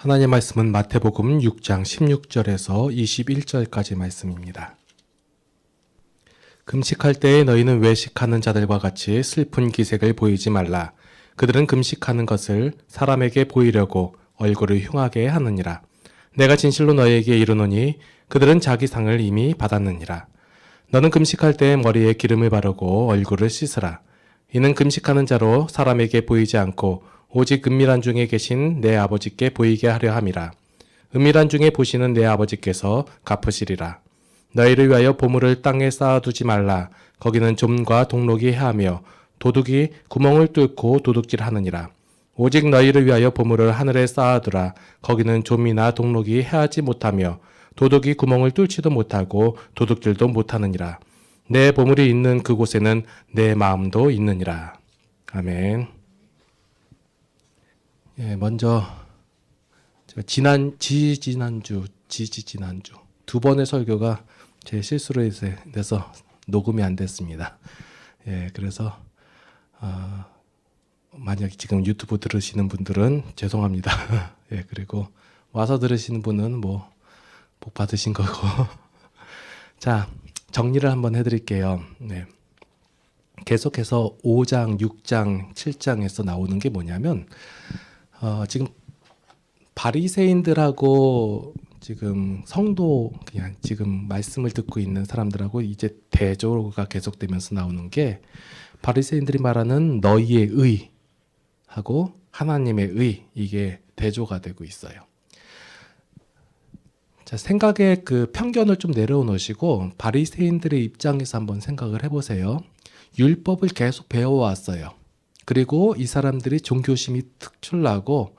하나님의 말씀은 마태복음 6장 16절에서 21절까지 말씀입니다. 금식할 때에 너희는 외식하는 자들과 같이 슬픈 기색을 보이지 말라. 그들은 금식하는 것을 사람에게 보이려고 얼굴을 흉하게 하느니라. 내가 진실로 너희에게 이르노니 그들은 자기 상을 이미 받았느니라. 너는 금식할 때에 머리에 기름을 바르고 얼굴을 씻으라. 이는 금식하는 자로 사람에게 보이지 않고 오직 은밀한 중에 계신 내 아버지께 보이게 하려 함이라. 은밀한 중에 보시는 내 아버지께서 갚으시리라. 너희를 위하여 보물을 땅에 쌓아두지 말라. 거기는 좀과 동록이 해하며 도둑이 구멍을 뚫고 도둑질하느니라. 오직 너희를 위하여 보물을 하늘에 쌓아두라. 거기는 좀이나 동록이 해하지 못하며 도둑이 구멍을 뚫지도 못하고 도둑질도 못하느니라. 내 보물이 있는 그곳에는 내 마음도 있느니라. 아멘. 먼저 제가 지지난주 두 번의 설교가 제 실수로 인해서 녹음이 안 됐습니다. 그래서 만약 지금 유튜브 들으시는 분들은 죄송합니다. 그리고 와서 들으시는 분은 뭐 복 받으신 거고. 자, 정리를 한번 해드릴게요. 계속해서 5장, 6장, 7장에서 나오는 게 뭐냐면 지금 바리새인들하고 지금 성도 그냥 지금 말씀을 듣고 있는 사람들하고 이제 대조가 계속되면서 나오는 게 바리새인들이 말하는 너희의 의하고 하나님의 의, 이게 대조가 되고 있어요. 자, 생각의 그 편견을 좀 내려놓으시고 바리새인들의 입장에서 한번 생각을 해보세요. 율법을 계속 배워왔어요. 그리고 이 사람들이 종교심이 특출나고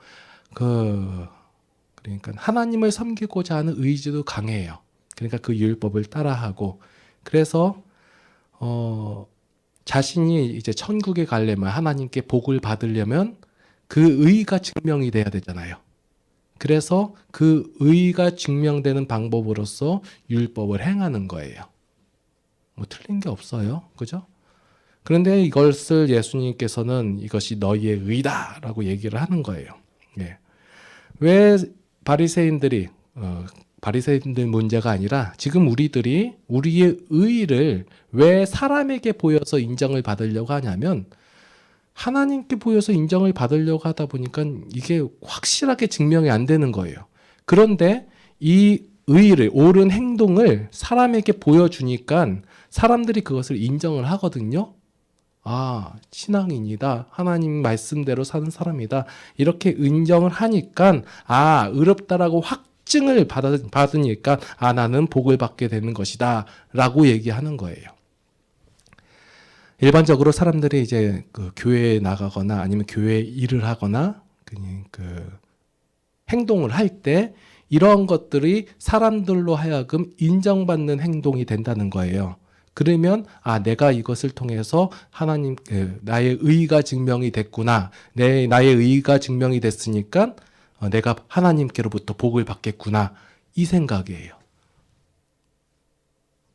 그러니까 하나님을 섬기고자 하는 의지도 강해요. 그러니까 그 율법을 따라하고, 그래서 자신이 이제 천국에 가려면, 하나님께 복을 받으려면 그 의가 증명이 돼야 되잖아요. 그래서 그 의가 증명되는 방법으로서 율법을 행하는 거예요. 뭐 틀린 게 없어요. 그죠? 그런데 이것을 예수님께서는 이것이 너희의 의다라고 얘기를 하는 거예요. 왜 바리새인들 문제가 아니라 지금 우리들이 우리의 의를 왜 사람에게 보여서 인정을 받으려고 하냐면, 하나님께 보여서 인정을 받으려고 하다 보니까 이게 확실하게 증명이 안 되는 거예요. 그런데 이 의를, 옳은 행동을 사람에게 보여주니까 사람들이 그것을 인정을 하거든요. 아, 신앙인이다. 하나님 말씀대로 사는 사람이다. 이렇게 인정을 하니까 의롭다라고 확증을 받으니까 나는 복을 받게 되는 것이다 라고 얘기하는 거예요. 일반적으로 사람들이 이제 그 교회에 나가거나 아니면 교회에 일을 하거나 그 행동을 할 때 이런 것들이 사람들로 하여금 인정받는 행동이 된다는 거예요. 그러면 내가 이것을 통해서 하나님 나의 의가 증명이 됐구나. 나의 의가 증명이 됐으니까 내가 하나님께로부터 복을 받겠구나. 이 생각이에요.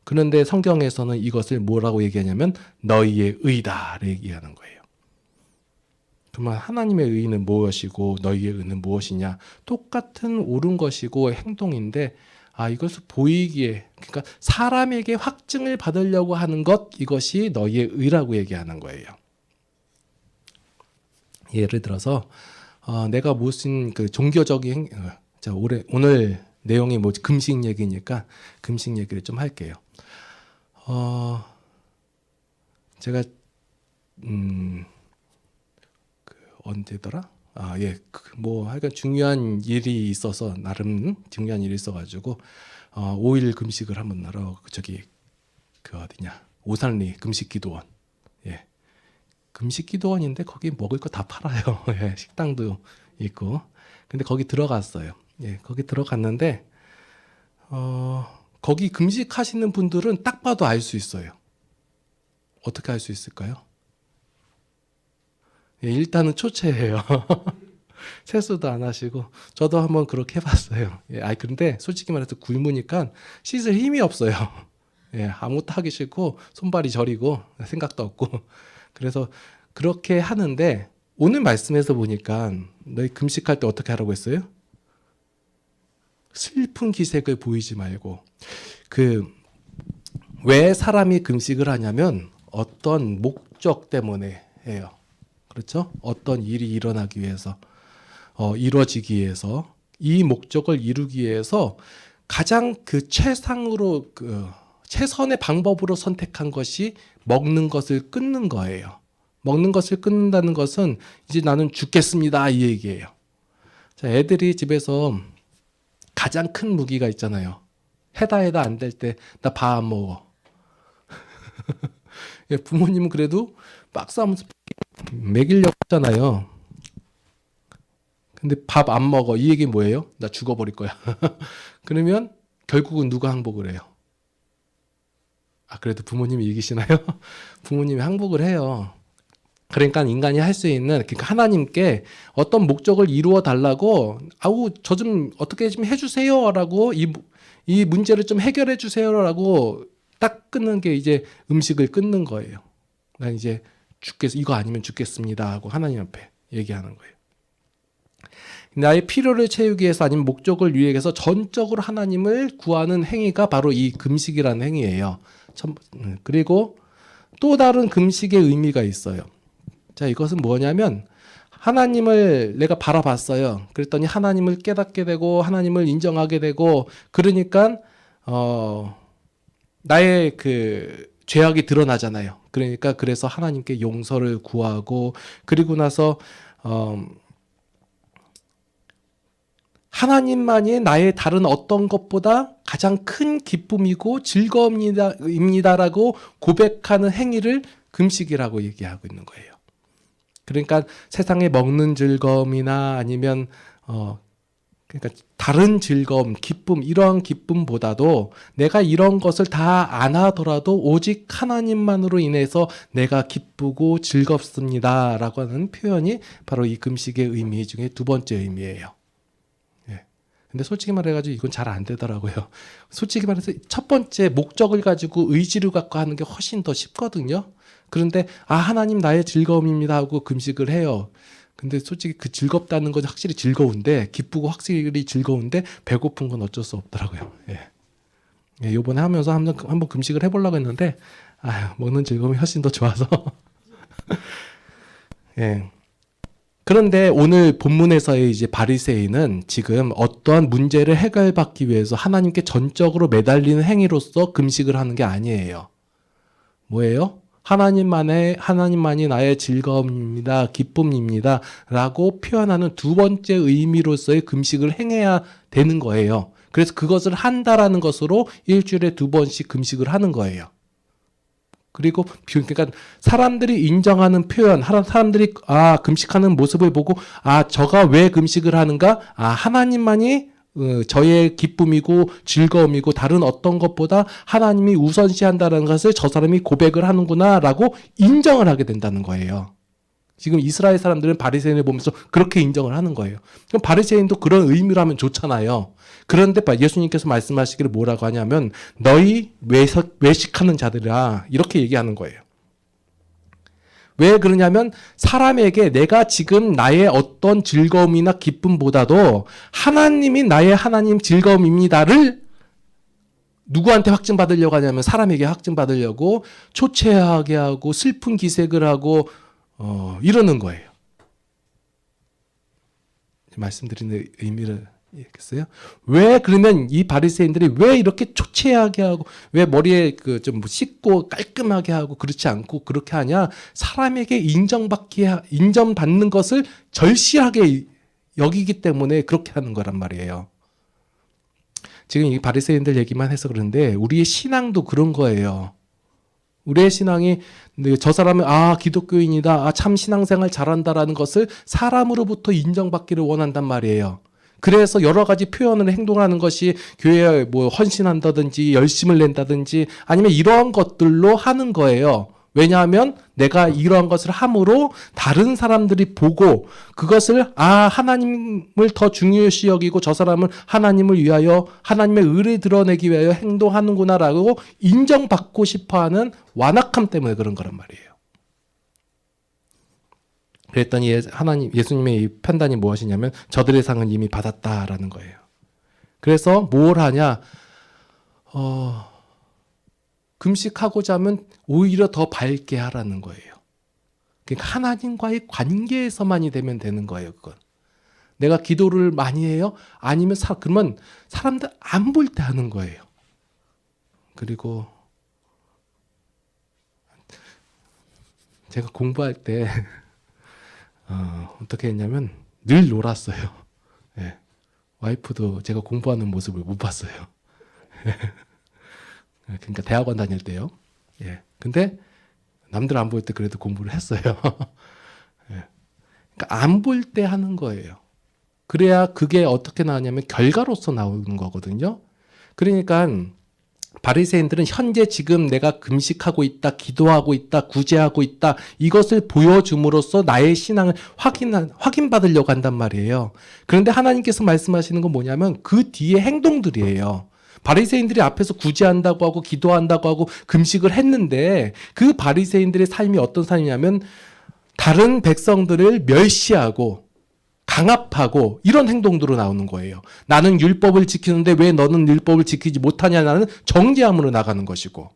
그런데 성경에서는 이것을 뭐라고 얘기하냐면 너희의 의다를 얘기하는 거예요. 그러면 하나님의 의는 무엇이고 너희의 의는 무엇이냐? 똑같은 옳은 것이고 행동인데 이것을 보이기에, 그러니까 사람에게 확증을 받으려고 하는 것, 이것이 너희의 의라고 얘기하는 거예요. 예를 들어서 내가 무슨 그 종교적인 오늘 내용이 금식 얘기니까 금식 얘기를 좀 할게요. 제가 언제더라? 하여간 중요한 일이 있어서, 나름 중요한 일이 있어가지고 5일 금식을 한번 나러 오산리 금식기도원. 금식기도원인데 거기 먹을 거 다 팔아요. 식당도 있고. 근데 거기 들어갔어요. 거기 들어갔는데 거기 금식하시는 분들은 딱 봐도 알 수 있어요. 어떻게 알 수 있을까요? 일단은 초췌해요. 세수도 안 하시고, 저도 한번 그렇게 해봤어요. 근데 솔직히 말해서 굶으니까 씻을 힘이 없어요. 아무것도 하기 싫고 손발이 저리고 생각도 없고. 그래서 그렇게 하는데 오늘 말씀에서 보니까 너희 금식할 때 어떻게 하라고 했어요? 슬픈 기색을 보이지 말고 왜 사람이 금식을 하냐면 어떤 목적 때문에 해요. 그렇죠? 어떤 일이 일어나기 위해서, 이루어지기 위해서, 이 목적을 이루기 위해서 가장 최상으로 최선의 방법으로 선택한 것이 먹는 것을 끊는 거예요. 먹는 것을 끊는다는 것은 이제 나는 죽겠습니다 이 얘기예요. 자, 애들이 집에서 가장 큰 무기가 있잖아요. 해다 안 될 때 나 밥 안 먹어. 부모님은 그래도 박스 하면서 먹이려고 하잖아요. 근데 밥 안 먹어. 이 얘기 뭐예요? 나 죽어버릴 거야. 그러면 결국은 누가 항복을 해요? 그래도 부모님이 이기시나요? 부모님이 항복을 해요. 그러니까 인간이 할 수 있는, 그러니까 하나님께 어떤 목적을 이루어 달라고, 저 좀 어떻게 좀 해주세요 라고, 이 문제를 좀 해결해 주세요 라고 딱 끊는 게 이제 음식을 끊는 거예요. 난 이제 이거 아니면 죽겠습니다 하고 하나님 앞에 얘기하는 거예요. 나의 필요를 채우기 위해서 아니면 목적을 위해서 전적으로 하나님을 구하는 행위가 바로 이 금식이라는 행위예요. 그리고 또 다른 금식의 의미가 있어요. 자, 이것은 뭐냐면 하나님을 내가 바라봤어요. 그랬더니 하나님을 깨닫게 되고 하나님을 인정하게 되고 그러니까 나의 죄악이 드러나잖아요. 그러니까 그래서 하나님께 용서를 구하고 그리고 나서 하나님만이 나의 다른 어떤 것보다 가장 큰 기쁨이고 즐거움입니다라고 고백하는 행위를 금식이라고 얘기하고 있는 거예요. 그러니까 세상에 먹는 즐거움이나 아니면 그러니까 다른 즐거움, 기쁨, 이러한 기쁨보다도 내가 이런 것을 다 안 하더라도 오직 하나님만으로 인해서 내가 기쁘고 즐겁습니다라고 하는 표현이 바로 이 금식의 의미 중에 두 번째 의미예요. 근데 솔직히 말해가지고 이건 잘 안 되더라고요. 솔직히 말해서 첫 번째 목적을 가지고 의지를 갖고 하는 게 훨씬 더 쉽거든요. 그런데 하나님 나의 즐거움입니다 하고 금식을 해요. 근데 솔직히 즐겁다는 건 확실히 즐거운데 기쁘고 확실히 즐거운데 배고픈 건 어쩔 수 없더라고요. 이번에 하면서 한번 금식을 해보려고 했는데 먹는 즐거움이 훨씬 더 좋아서 그런데 오늘 본문에서의 이제 바리새인은 지금 어떠한 문제를 해결받기 위해서 하나님께 전적으로 매달리는 행위로서 금식을 하는 게 아니에요. 뭐예요? 하나님만이 나의 즐거움입니다, 기쁨입니다 라고 표현하는 두 번째 의미로서의 금식을 행해야 되는 거예요. 그래서 그것을 한다라는 것으로 일주일에 2번씩 금식을 하는 거예요. 그리고 그러니까 사람들이 인정하는 표현, 사람들이 금식하는 모습을 보고 저가 왜 금식을 하는가? 하나님만이 저의 기쁨이고 즐거움이고 다른 어떤 것보다 하나님이 우선시한다는 것을 저 사람이 고백을 하는구나라고 인정을 하게 된다는 거예요. 지금 이스라엘 사람들은 바리새인을 보면서 그렇게 인정을 하는 거예요. 그럼 바리새인도 그런 의미로 하면 좋잖아요. 그런데 예수님께서 말씀하시기를 뭐라고 하냐면 너희 외식하는 자들아 이렇게 얘기하는 거예요. 왜 그러냐면 사람에게 내가 지금 나의 어떤 즐거움이나 기쁨보다도 하나님이 나의 하나님 즐거움입니다를 누구한테 확증받으려고 하냐면 사람에게 확증받으려고 초췌하게 하고 슬픈 기색을 하고 이러는 거예요. 말씀드리는 의미를 이해했어요? 왜 그러면 이 바리새인들이 왜 이렇게 초췌하게 하고 왜 머리에 좀 씻고 깔끔하게 하고 그렇지 않고 그렇게 하냐? 사람에게 인정받는 것을 절실하게 여기기 때문에 그렇게 하는 거란 말이에요. 지금 이 바리새인들 얘기만 해서 그런데 우리의 신앙도 그런 거예요. 우리의 신앙이 저 사람은 기독교인이다, 참 신앙생활 잘한다라는 것을 사람으로부터 인정받기를 원한단 말이에요. 그래서 여러 가지 표현을 행동하는 것이 교회에 헌신한다든지 열심을 낸다든지 아니면 이러한 것들로 하는 거예요. 왜냐하면 내가 이러한 것을 함으로 다른 사람들이 보고 그것을 하나님을 더 중요시 여기고 저 사람은 하나님을 위하여 하나님의 의를 드러내기 위하여 행동하는구나라고 인정받고 싶어하는 완악함 때문에 그런 거란 말이에요. 그랬더니 예수님의 이 판단이 무엇이냐면 저들의 상은 이미 받았다라는 거예요. 그래서 뭘 하냐? 금식하고자 하면 오히려 더 밝게 하라는 거예요. 그러니까 하나님과의 관계에서만이 되면 되는 거예요, 그건. 내가 기도를 많이 해요? 아니면 그러면 사람들 안 볼 때 하는 거예요. 그리고 제가 공부할 때 어떻게 했냐면 늘 놀았어요. 예. 와이프도 제가 공부하는 모습을 못 봤어요. 그러니까 대학원 다닐 때요. 예. 근데 남들 안 볼 때 그래도 공부를 했어요. 예. 그러니까 안 볼 때 하는 거예요. 그래야 그게 어떻게 나오냐면 결과로서 나오는 거거든요. 그러니까 바리새인들은 현재 지금 내가 금식하고 있다, 기도하고 있다, 구제하고 있다, 이것을 보여줌으로써 나의 신앙을 확인받으려고 한단 말이에요. 그런데 하나님께서 말씀하시는 건 뭐냐면 그 뒤에 행동들이에요. 바리새인들이 앞에서 구제한다고 하고 기도한다고 하고 금식을 했는데 그 바리새인들의 삶이 어떤 삶이냐면 다른 백성들을 멸시하고 강압하고 이런 행동들로 나오는 거예요. 나는 율법을 지키는데 왜 너는 율법을 지키지 못하냐는 정죄함으로 나가는 것이고.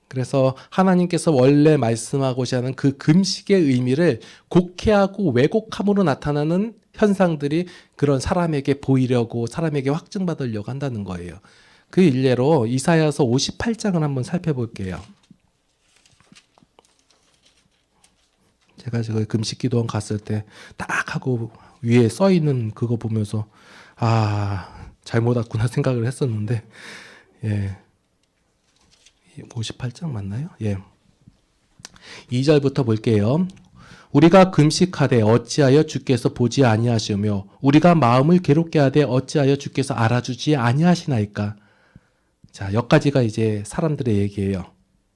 그래서 하나님께서 원래 말씀하고자 하는 그 금식의 의미를 곡해하고 왜곡함으로 나타나는 현상들이 그런 사람에게 보이려고, 사람에게 확증받으려고 한다는 거예요. 그 일례로 이사야서 58장을 한번 살펴볼게요. 제가 저 금식 기도원 갔을 때 딱 하고 위에 써 있는 그거 보면서 잘못 왔구나 생각을 했었는데, 예. 58장 맞나요? 예. 2절부터 볼게요. 우리가 금식하되 어찌하여 주께서 보지 아니하시며 우리가 마음을 괴롭게 하되 어찌하여 주께서 알아주지 아니하시나이까. 자, 여기까지가 이제 사람들의 얘기예요.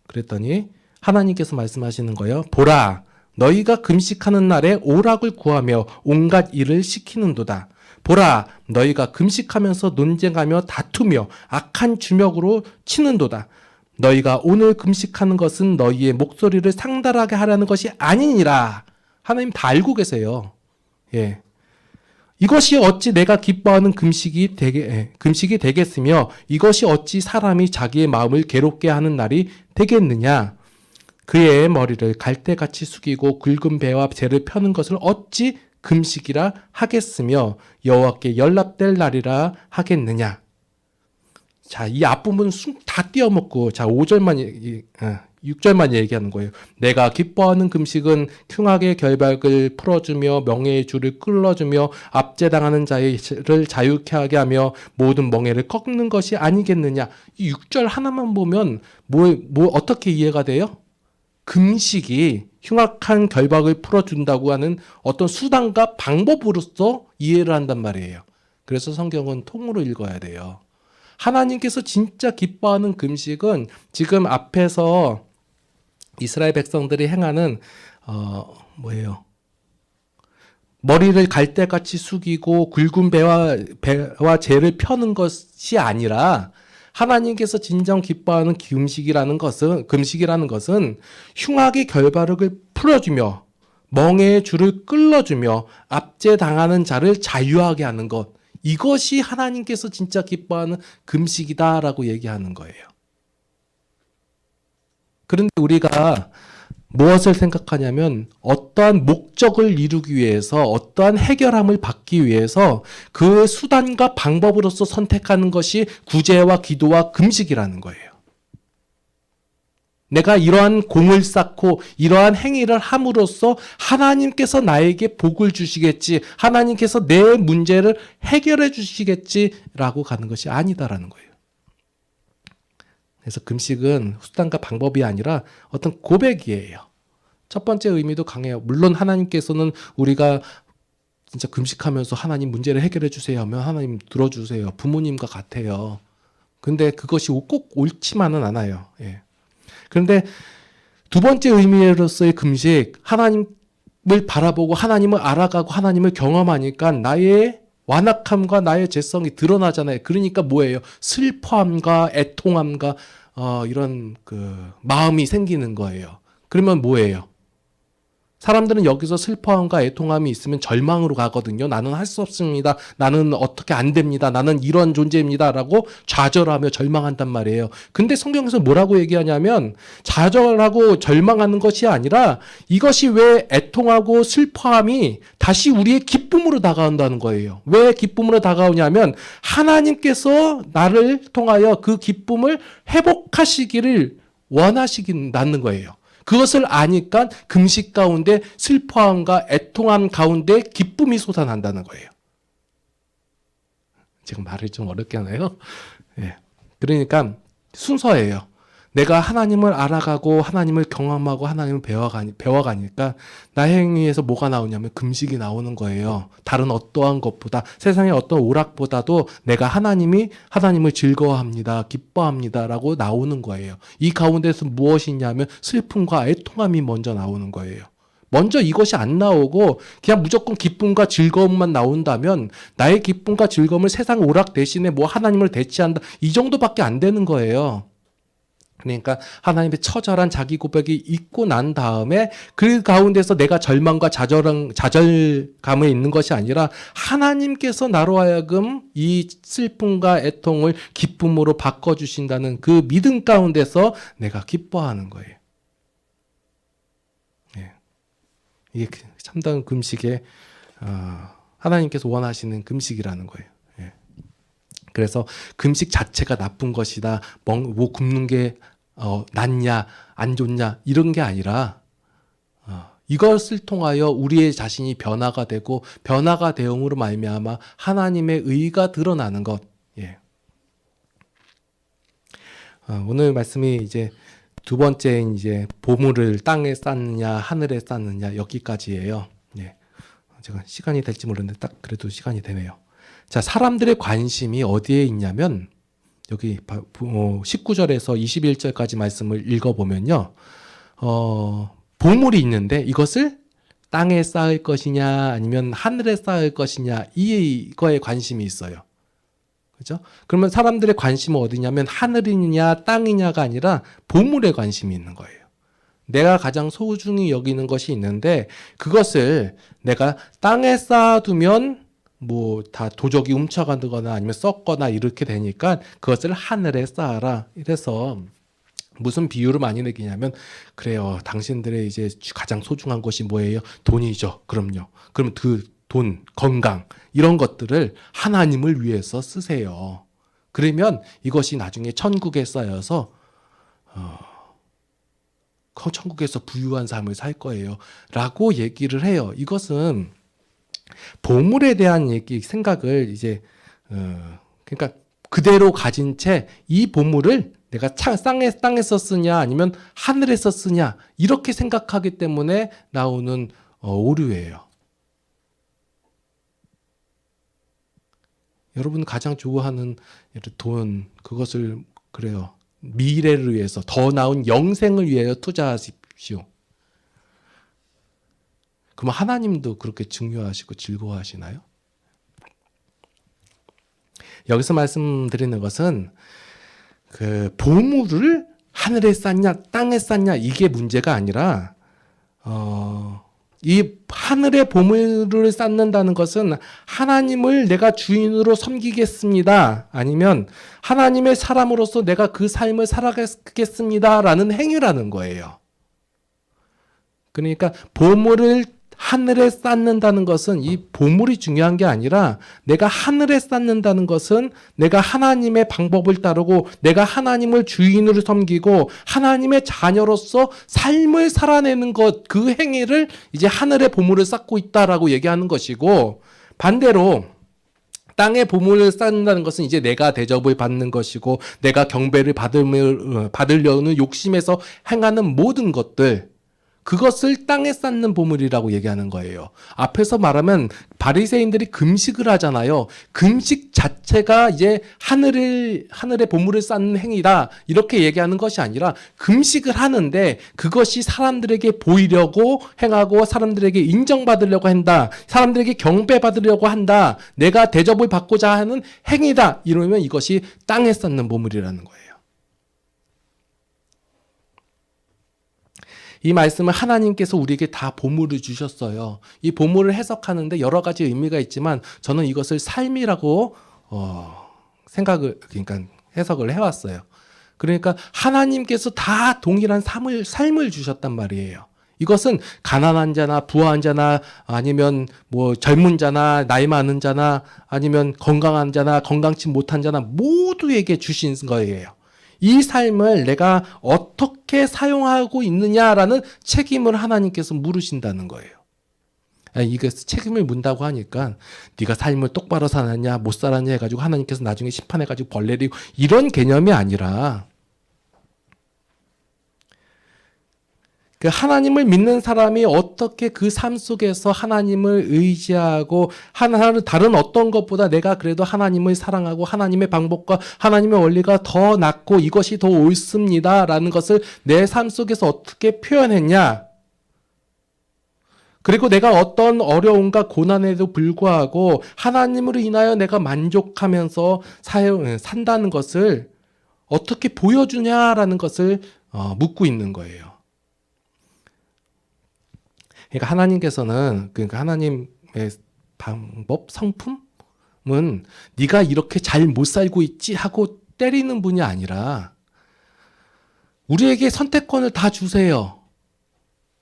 그랬더니 하나님께서 말씀하시는 거예요. 보라, 너희가 금식하는 날에 오락을 구하며 온갖 일을 시키는도다. 보라, 너희가 금식하면서 논쟁하며 다투며 악한 주먹으로 치는도다. 너희가 오늘 금식하는 것은 너희의 목소리를 상달하게 하라는 것이 아니니라. 하나님 다 알고 계세요. 예. 이것이 어찌 내가 기뻐하는 금식이 되겠으며 이것이 어찌 사람이 자기의 마음을 괴롭게 하는 날이 되겠느냐. 그의 머리를 갈대같이 숙이고 굵은 배와 재를 펴는 것을 어찌 금식이라 하겠으며 여호와께 연락될 날이라 하겠느냐. 자, 이 앞부분 다 띄어먹고, 자, 6절만 얘기하는 거예요. 내가 기뻐하는 금식은 흉악의 결박을 풀어주며 명예의 줄을 끌어주며 압제당하는 자를 자유케 하게 하며 모든 멍에를 꺾는 것이 아니겠느냐. 이 6절 하나만 보면 어떻게 이해가 돼요? 금식이 흉악한 결박을 풀어준다고 하는 어떤 수단과 방법으로서 이해를 한단 말이에요. 그래서 성경은 통으로 읽어야 돼요. 하나님께서 진짜 기뻐하는 금식은 지금 앞에서 이스라엘 백성들이 행하는 뭐예요? 머리를 갈대같이 숙이고 굵은 배와 재를 펴는 것이 아니라 하나님께서 진정 기뻐하는 금식이라는 것은 흉악의 결박을 풀어주며 멍에의 줄을 끌어주며 압제당하는 자를 자유하게 하는 것. 이것이 하나님께서 진짜 기뻐하는 금식이다라고 얘기하는 거예요. 그런데 우리가 무엇을 생각하냐면 어떠한 목적을 이루기 위해서 어떠한 해결함을 받기 위해서 그 수단과 방법으로서 선택하는 것이 구제와 기도와 금식이라는 거예요. 내가 이러한 공을 쌓고 이러한 행위를 함으로써 하나님께서 나에게 복을 주시겠지, 하나님께서 내 문제를 해결해 주시겠지라고 가는 것이 아니다라는 거예요. 그래서 금식은 수단과 방법이 아니라 어떤 고백이에요. 첫 번째 의미도 강해요. 물론 하나님께서는 우리가 진짜 금식하면서 하나님 문제를 해결해 주세요 하면 하나님 들어주세요. 부모님과 같아요. 근데 그것이 꼭 옳지만은 않아요. 예. 그런데 두 번째 의미로서의 금식, 하나님을 바라보고 하나님을 알아가고 하나님을 경험하니까 나의 완악함과 나의 죄성이 드러나잖아요. 그러니까 뭐예요? 슬퍼함과 애통함과 이런 그 마음이 생기는 거예요. 그러면 뭐예요? 사람들은 여기서 슬퍼함과 애통함이 있으면 절망으로 가거든요. 나는 할 수 없습니다. 나는 어떻게 안 됩니다. 나는 이런 존재입니다. 라고 좌절하며 절망한단 말이에요. 근데 성경에서 뭐라고 얘기하냐면 좌절하고 절망하는 것이 아니라 이것이 왜 애통하고 슬퍼함이 다시 우리의 기쁨으로 다가온다는 거예요. 왜 기쁨으로 다가오냐면 하나님께서 나를 통하여 그 기쁨을 회복하시기를 원하시긴다는 거예요. 그것을 아니까 금식 가운데 슬퍼함과 애통함 가운데 기쁨이 솟아난다는 거예요. 지금 말을 좀 어렵게 하나요? 예. 그러니까 순서예요. 내가 하나님을 알아가고 하나님을 경험하고 하나님을 배워가니까 나의 행위에서 뭐가 나오냐면 금식이 나오는 거예요. 다른 어떠한 것보다 세상의 어떤 오락보다도 내가 하나님을 즐거워합니다. 기뻐합니다. 라고 나오는 거예요. 이 가운데서 무엇이 있냐면 슬픔과 애통함이 먼저 나오는 거예요. 먼저 이것이 안 나오고 그냥 무조건 기쁨과 즐거움만 나온다면 나의 기쁨과 즐거움을 세상 오락 대신에 뭐 하나님을 대체한다. 이 정도밖에 안 되는 거예요. 그러니까 하나님의 처절한 자기 고백이 있고 난 다음에 그 가운데서 내가 절망과 좌절감에 있는 것이 아니라 하나님께서 나로 하여금 이 슬픔과 애통을 기쁨으로 바꿔주신다는 그 믿음 가운데서 내가 기뻐하는 거예요. 예. 이게 참다운 금식의 하나님께서 원하시는 금식이라는 거예요. 예. 그래서 금식 자체가 나쁜 것이다. 뭐 굶는 게 낫냐 안 좋냐 이런 게 아니라 이것을 통하여 우리의 자신이 변화가 되고 변화가 되음으로 말미암아 하나님의 의가 드러나는 것. 예. 오늘 말씀이 이제 두 번째 이제 보물을 땅에 쌓느냐 하늘에 쌓느냐 여기까지예요. 예. 제가 시간이 될지 모르는데 딱 그래도 시간이 되네요. 자, 사람들의 관심이 어디에 있냐면 여기 19절에서 21절까지 말씀을 읽어보면요. 보물이 있는데 이것을 땅에 쌓을 것이냐 아니면 하늘에 쌓을 것이냐 이거에 관심이 있어요. 그죠? 그러면 사람들의 관심은 어디냐면 하늘이냐 땅이냐가 아니라 보물에 관심이 있는 거예요. 내가 가장 소중히 여기는 것이 있는데 그것을 내가 땅에 쌓아두면 뭐 다 도적이 훔쳐가거나 아니면 썩거나 이렇게 되니까 그것을 하늘에 쌓아라. 이래서 무슨 비유를 많이 내기냐면 그래요. 당신들의 이제 가장 소중한 것이 뭐예요? 돈이죠. 그럼요. 그럼 그 돈, 건강 이런 것들을 하나님을 위해서 쓰세요. 그러면 이것이 나중에 천국에 쌓여서 천국에서 부유한 삶을 살 거예요. 라고 얘기를 해요. 이것은 보물에 대한 생각을 이제 그러니까 그대로 가진 채 이 보물을 내가 땅에서 쓰냐 아니면 하늘에서 쓰냐 이렇게 생각하기 때문에 나오는 오류예요. 여러분 가장 좋아하는 돈 그것을 그래요. 미래를 위해서 더 나은 영생을 위하여 투자하십시오. 그럼 하나님도 그렇게 중요하시고 즐거워하시나요? 여기서 말씀드리는 것은 그 보물을 하늘에 쌓냐 땅에 쌓냐 이게 문제가 아니라 이 하늘의 보물을 쌓는다는 것은 하나님을 내가 주인으로 섬기겠습니다. 아니면 하나님의 사람으로서 내가 그 삶을 살아가겠습니다라는 행위라는 거예요. 그러니까 보물을 하늘에 쌓는다는 것은 이 보물이 중요한 게 아니라 내가 하늘에 쌓는다는 것은 내가 하나님의 방법을 따르고 내가 하나님을 주인으로 섬기고 하나님의 자녀로서 삶을 살아내는 것, 그 행위를 이제 하늘의 보물을 쌓고 있다라고 얘기하는 것이고, 반대로 땅의 보물을 쌓는다는 것은 이제 내가 대접을 받는 것이고 내가 경배를 받으려는 욕심에서 행하는 모든 것들, 그것을 땅에 쌓는 보물이라고 얘기하는 거예요. 앞에서 말하면 바리새인들이 금식을 하잖아요. 금식 자체가 이제 하늘의 보물을 쌓는 행위다 이렇게 얘기하는 것이 아니라 금식을 하는데 그것이 사람들에게 보이려고 행하고 사람들에게 인정받으려고 한다. 사람들에게 경배받으려고 한다. 내가 대접을 받고자 하는 행위다. 이러면 이것이 땅에 쌓는 보물이라는 거예요. 이 말씀을 하나님께서 우리에게 다 보물을 주셨어요. 이 보물을 해석하는데 여러 가지 의미가 있지만 저는 이것을 삶이라고 그러니까 해석을 해왔어요. 그러니까 하나님께서 다 동일한 삶을 주셨단 말이에요. 이것은 가난한 자나 부한 자나 아니면 뭐 젊은 자나 나이 많은 자나 아니면 건강한 자나 건강치 못한 자나 모두에게 주신 거예요. 이 삶을 내가 어떻게 사용하고 있느냐라는 책임을 하나님께서 물으신다는 거예요. 이게 책임을 문다고 하니까 네가 삶을 똑바로 살았냐 못 살았냐 해가지고 하나님께서 나중에 심판해가지고 벌 내리고 이런 개념이 아니라 그 하나님을 믿는 사람이 어떻게 그 삶 속에서 하나님을 의지하고 다른 어떤 것보다 내가 그래도 하나님을 사랑하고 하나님의 방법과 하나님의 원리가 더 낫고 이것이 더 옳습니다라는 것을 내 삶 속에서 어떻게 표현했냐. 그리고 내가 어떤 어려움과 고난에도 불구하고 하나님으로 인하여 내가 만족하면서 산다는 것을 어떻게 보여주냐라는 것을 묻고 있는 거예요. 그러니까 하나님께서는 그러니까 하나님의 방법, 성품은 네가 이렇게 잘 못 살고 있지 하고 때리는 분이 아니라 우리에게 선택권을 다 주세요.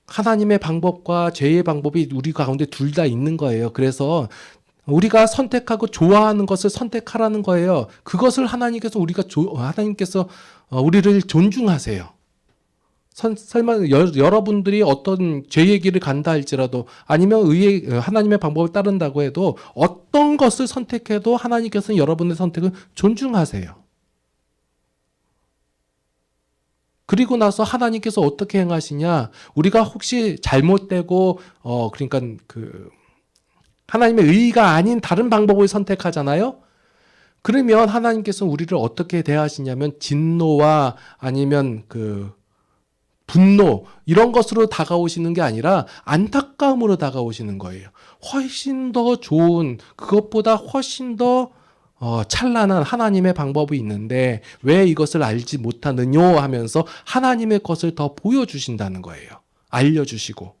하나님의 방법과 죄의 방법이 우리 가운데 둘 다 있는 거예요. 그래서 우리가 선택하고 좋아하는 것을 선택하라는 거예요. 그것을 하나님께서 우리를 존중하세요. 설마 여러분들이 어떤 죄의 길을 간다 할지라도 아니면 하나님의 방법을 따른다고 해도 어떤 것을 선택해도 하나님께서는 여러분의 선택을 존중하세요. 그리고 나서 하나님께서 어떻게 행하시냐? 우리가 혹시 잘못되고 그러니까 하나님의 의의가 아닌 다른 방법을 선택하잖아요. 그러면 하나님께서 우리를 어떻게 대하시냐면 진노와 아니면 분노 이런 것으로 다가오시는 게 아니라 안타까움으로 다가오시는 거예요. 훨씬 더 좋은 그것보다 훨씬 더 찬란한 하나님의 방법이 있는데 왜 이것을 알지 못하느냐 하면서 하나님의 것을 더 보여주신다는 거예요. 알려주시고.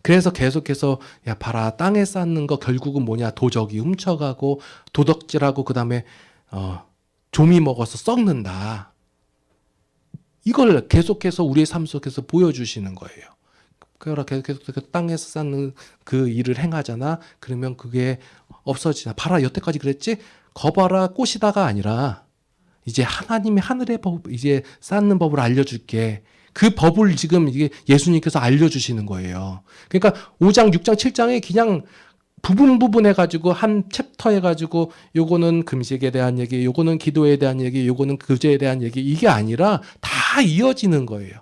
그래서 계속해서 야 봐라 땅에 쌓는 거 결국은 뭐냐 도적이 훔쳐가고 도덕질하고 그 다음에 좀이 먹어서 썩는다. 이걸 계속해서 우리의 삶 속에서 보여주시는 거예요. 그렇게 계속해서 땅에서 쌓는 그 일을 행하잖아. 그러면 그게 없어지나. 봐라 여태까지 그랬지? 거봐라 꽃이다가 아니라 이제 하나님의 하늘의 법 이제 쌓는 법을 알려줄게. 그 법을 지금 이게 예수님께서 알려주시는 거예요. 그러니까 5장, 6장, 7장에 그냥 부분 해가지고 한 챕터 해가지고 요거는 금식에 대한 얘기, 요거는 기도에 대한 얘기, 요거는 구제에 대한 얘기 이게 아니라 다 이어지는 거예요.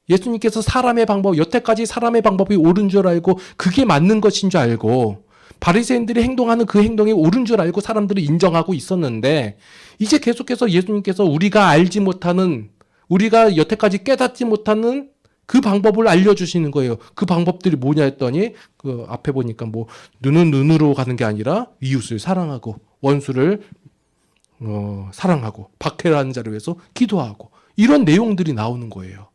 예수님께서 사람의 방법, 여태까지 사람의 방법이 옳은 줄 알고 그게 맞는 것인 줄 알고 바리새인들이 행동하는 그 행동이 옳은 줄 알고 사람들이 인정하고 있었는데 이제 계속해서 예수님께서 우리가 알지 못하는 우리가 여태까지 깨닫지 못하는 그 방법을 알려주시는 거예요. 그 방법들이 뭐냐 했더니 그 앞에 보니까 뭐 눈은 눈으로 가는 게 아니라 이웃을 사랑하고 원수를 사랑하고 박해라는 자를 위해서 기도하고 이런 내용들이 나오는 거예요.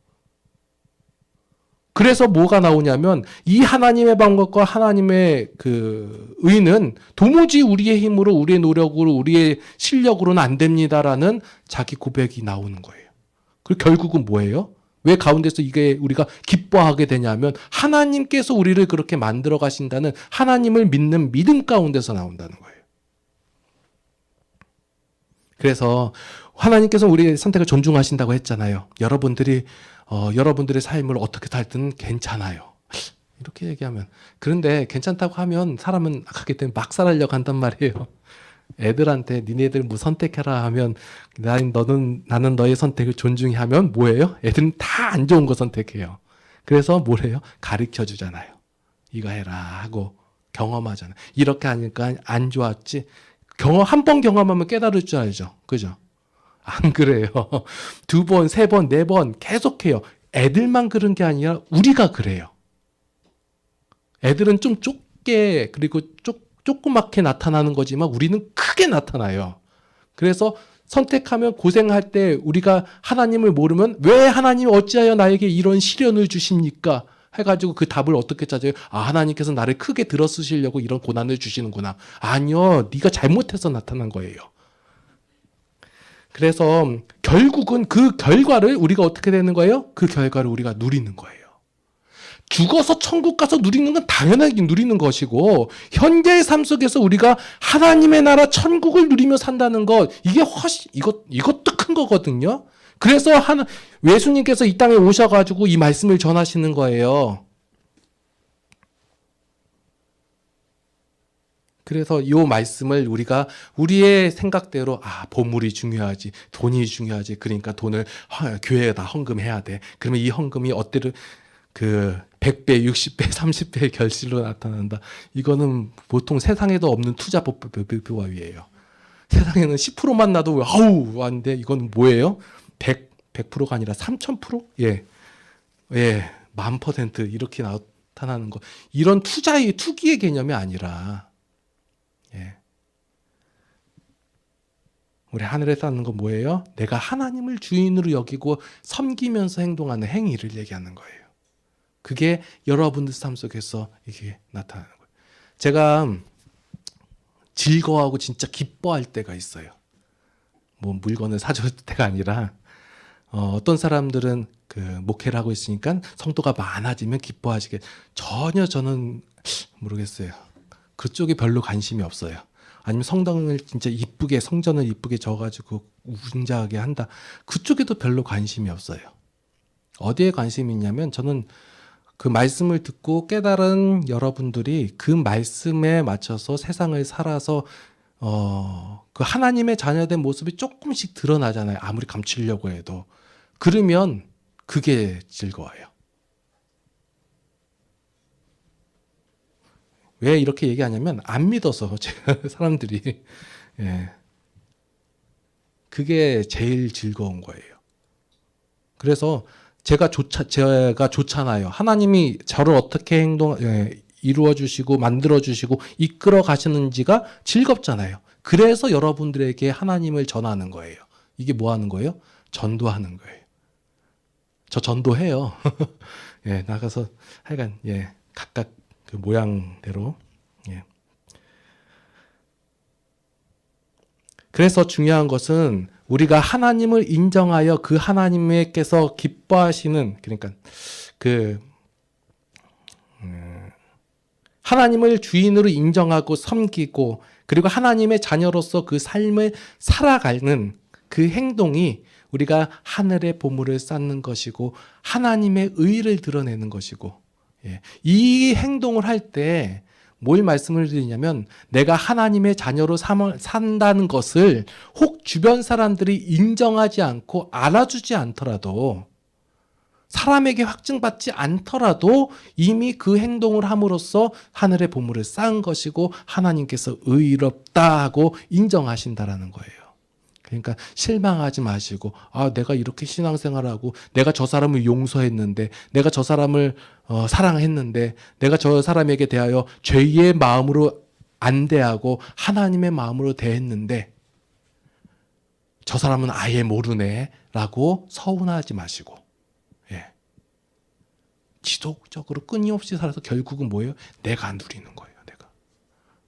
그래서 뭐가 나오냐면 이 하나님의 방법과 하나님의 그 의는 도무지 우리의 힘으로 우리의 노력으로 우리의 실력으로는 안 됩니다라는 자기 고백이 나오는 거예요. 그리고 결국은 뭐예요? 왜 가운데서 이게 우리가 기뻐하게 되냐면 하나님께서 우리를 그렇게 만들어 가신다는 하나님을 믿는 믿음 가운데서 나온다는 거예요. 그래서 하나님께서 우리의 선택을 존중하신다고 했잖아요. 여러분들의 삶을 어떻게 살든 괜찮아요. 이렇게 얘기하면 그런데 괜찮다고 하면 사람은 가기 때문에 막 살아려고 한단 말이에요. 애들한테 니네들 뭐 선택해라 하면 나는 너의 선택을 존중해 하면 뭐예요? 애들은 다 안 좋은 거 선택해요. 그래서 뭐래요? 가르쳐 주잖아요. 이거 해라 하고 경험하잖아요. 이렇게 하니까 안 좋았지. 한 번 경험하면 깨달을 줄 알죠. 그죠? 안 그래요. 2번, 3번, 4번 계속해요. 애들만 그런 게 아니라 우리가 그래요. 애들은 좀 좁게 그리고 조그맣게 나타나는 거지만 우리는 크게 나타나요. 그래서 선택하면 고생할 때 우리가 하나님을 모르면 왜 하나님 어찌하여 나에게 이런 시련을 주십니까? 해가지고 그 답을 어떻게 찾아요? 아, 하나님께서 나를 크게 들어쓰시려고 이런 고난을 주시는구나. 아니요, 네가 잘못해서 나타난 거예요. 그래서 결국은 그 결과를 우리가 어떻게 되는 거예요? 그 결과를 우리가 누리는 거예요. 죽어서 천국 가서 누리는 건 당연하게 누리는 것이고, 현재의 삶 속에서 우리가 하나님의 나라 천국을 누리며 산다는 것, 이게 훨씬 이것도 큰 거거든요. 그래서 예수님께서 이 땅에 오셔가지고 이 말씀을 전하시는 거예요. 그래서 이 말씀을 우리가 우리의 생각대로 보물이 중요하지, 돈이 중요하지, 그러니까 돈을 교회에다 헌금해야 돼. 그러면 이 헌금이 어때를 100배, 60배, 30배의 결실로 나타난다. 이거는 보통 세상에도 없는 투자법이에요. 세상에는 10%만 나도 아우 왔는데 이건 뭐예요? 100%가 아니라 3000%? 예. 10,000% 이렇게 나타나는 거. 이런 투기의 개념이 아니라, 예. 우리 하늘에 사는 건 뭐예요? 내가 하나님을 주인으로 여기고 섬기면서 행동하는 행위를 얘기하는 거예요. 그게 여러분들 삶 속에서 이게 나타나는 거예요. 제가 즐거워하고 진짜 기뻐할 때가 있어요. 뭐 물건을 사줄 때가 아니라, 어떤 사람들은 목회를 하고 있으니까 성도가 많아지면 기뻐하시게. 전혀 저는 모르겠어요. 그쪽에 별로 관심이 없어요. 아니면 성당을 진짜 성전을 이쁘게 져가지고 웅장하게 한다. 그쪽에도 별로 관심이 없어요. 어디에 관심이 있냐면, 저는 그 말씀을 듣고 깨달은 여러분들이 그 말씀에 맞춰서 세상을 살아서 그 하나님의 자녀된 모습이 조금씩 드러나잖아요. 아무리 감추려고 해도. 그러면 그게 즐거워요. 왜 이렇게 얘기하냐면 안 믿어서 사람들이. 예. 그게 제일 즐거운 거예요. 그래서 제가 좋잖아요. 하나님이 저를 어떻게 이루어 주시고 만들어 주시고 이끌어 가시는지가 즐겁잖아요. 그래서 여러분들에게 하나님을 전하는 거예요. 이게 뭐 하는 거예요? 전도하는 거예요. 저 전도해요. 예, 나가서 하여간 각각 그 모양대로. 예. 그래서 중요한 것은 우리가 하나님을 인정하여 그 하나님께서 기뻐하시는, 그러니까 하나님을 주인으로 인정하고 섬기고, 그리고 하나님의 자녀로서 그 삶을 살아가는 그 행동이 우리가 하늘의 보물을 쌓는 것이고 하나님의 의를 드러내는 것이고, 이 행동을 할 때 뭘 말씀을 드리냐면, 내가 하나님의 자녀로 산다는 것을 혹 주변 사람들이 인정하지 않고 알아주지 않더라도, 사람에게 확증받지 않더라도 이미 그 행동을 함으로써 하늘의 보물을 쌓은 것이고 하나님께서 의롭다 하고 인정하신다라는 거예요. 그러니까 실망하지 마시고, 내가 이렇게 신앙생활하고 내가 저 사람을 용서했는데, 내가 저 사람을 사랑했는데, 내가 저 사람에게 대하여 죄의 마음으로 안 대하고 하나님의 마음으로 대했는데 저 사람은 아예 모르네 라고 서운하지 마시고, 지속적으로 끊임없이 살아서 결국은 뭐예요? 내가 누리는 거예요. 내가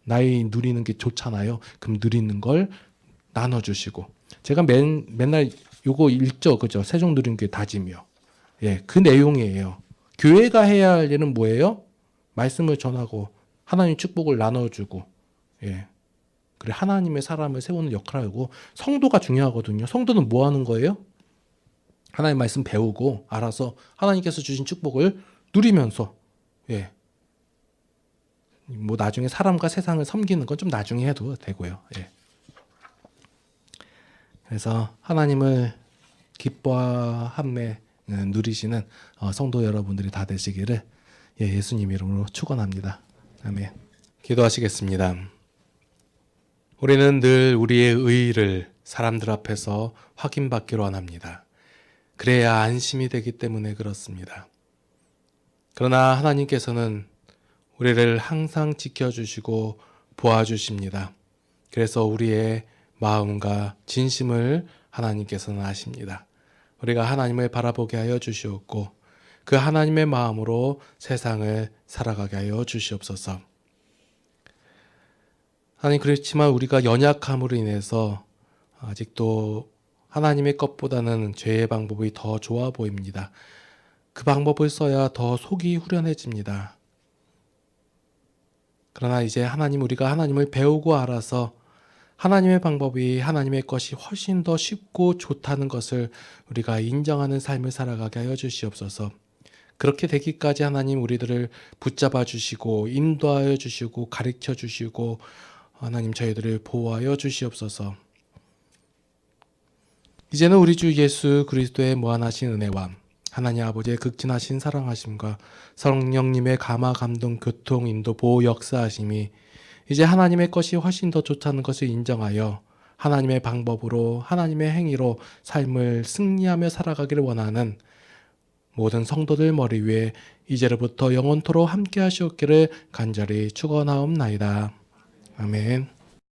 나이 누리는 게 좋잖아요. 그럼 누리는 걸 나눠주시고, 제가 맨날 요거 읽죠, 그죠? 세종누린교회 다짐이요. 그 내용이에요. 교회가 해야 할 일은 뭐예요? 말씀을 전하고 하나님 축복을 나눠주고, 그래 하나님의 사람을 세우는 역할을 하고, 성도가 중요하거든요. 성도는 뭐 하는 거예요? 하나님 말씀 배우고 알아서 하나님께서 주신 축복을 누리면서, 뭐 나중에 사람과 세상을 섬기는 건 좀 나중에 해도 되고요. 그래서 하나님을 기뻐함에 누리시는 성도 여러분들이 다 되시기를 예수님 이름으로 축원합니다. 아멘. 기도하시겠습니다. 우리는 늘 우리의 의의를 사람들 앞에서 확인받기로 원합니다. 그래야 안심이 되기 때문에 그렇습니다. 그러나 하나님께서는 우리를 항상 지켜주시고 보아주십니다. 그래서 우리의 마음과 진심을 하나님께서는 아십니다. 우리가 하나님을 바라보게 하여 주시옵고 그 하나님의 마음으로 세상을 살아가게 하여 주시옵소서. 하나님, 그렇지만 우리가 연약함으로 인해서 아직도 하나님의 것보다는 죄의 방법이 더 좋아 보입니다. 그 방법을 써야 더 속이 후련해집니다. 그러나 이제 우리가 하나님을 배우고 알아서 하나님의 방법이 하나님의 것이 훨씬 더 쉽고 좋다는 것을 우리가 인정하는 삶을 살아가게 하여 주시옵소서. 그렇게 되기까지 하나님 우리들을 붙잡아 주시고 인도하여 주시고 가르쳐 주시고 하나님 저희들을 보호하여 주시옵소서. 이제는 우리 주 예수 그리스도의 무한하신 은혜와 하나님 아버지의 극진하신 사랑하심과 성령님의 감화 감동 교통 인도 보호 역사하심이 이제 하나님의 것이 훨씬 더 좋다는 것을 인정하여 하나님의 방법으로 하나님의 행위로 삶을 승리하며 살아가기를 원하는 모든 성도들 머리 위에 이제로부터 영원토록 함께 하시옵기를 간절히 축원하옵나이다. 아멘.